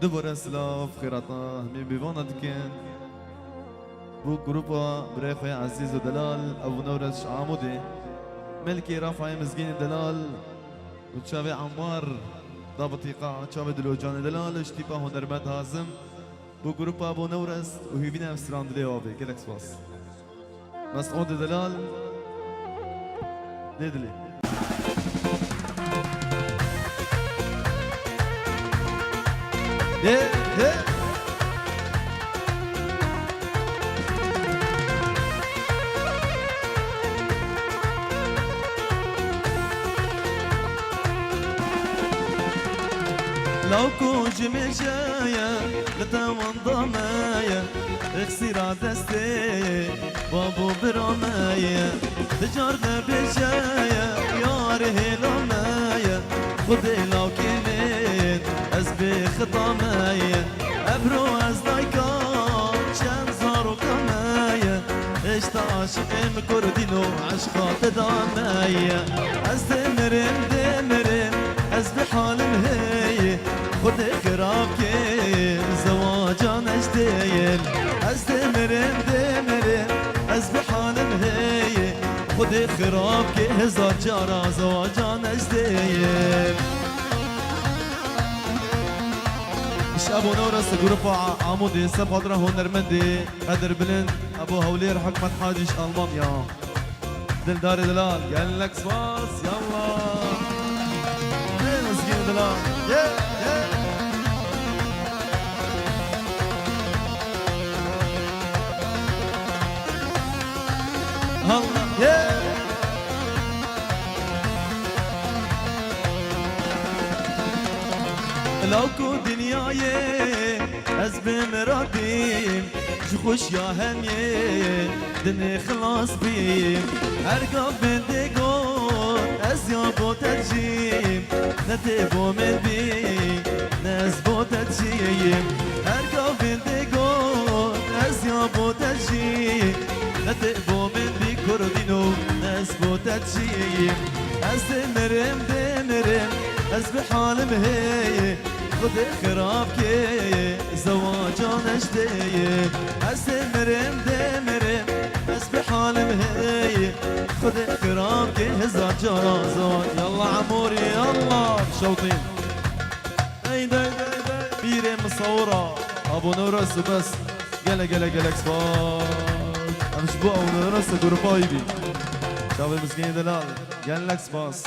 دوباره سلاف خیراتا همی بیوانا دکن بو گروپا برای خوی عزیز و دلال ابو نورش عامودی ملکی رافعی مزگین دلال و چاوی عمار ضابطيقة چاوی دلوجان دلال اشتیپا هنرمند هازم بو گروپا ابو نورس و هیوین افسران دلیوابی گلک سپاس مسعود دلال دیدلی لو كوج مجايا لتوان ضمايا اخسر دستي بابو برمايا تجارنا بجايا ياره لمايا خذي لو كمين ازبي خطامايا ابرو از دايكا شان زارو كمايا اشتاش ام كردينو عشقات دامايا از دمرم از بحالم هي خود خراب که زواجان اشتیل از دمرم از بحالم هی خود خراب که هزار جارا زواجان اشتیل شابو نورس گروپا عمودی سبادره هنرمندی قدر بلند ابو هولیر حکمت حاجش المانیا دلدار دلال قال لك سواس يلا مسكين دلال الله لو كو دنياي از بمراتيم خوش يا همي دني خلاص بيم ارقب بندقون از يا بو ترجيم نتبو من بي ناس بو ترجيم ارقب بندقون از يا بو ترجيم نتبو من بي كردينو ناس بو ترجيم از دمرم از بحالم هي خود خراب که زواجان اشتیه از دمرم از بحالم هي خود خراب که هزار جارا زواج يلا عموري يلا شوطين اي داي بيري مصورة ابو نورس بس قلق سباس امشبو ابو نورس قربايبي شابي مسكين دلال قلق سباس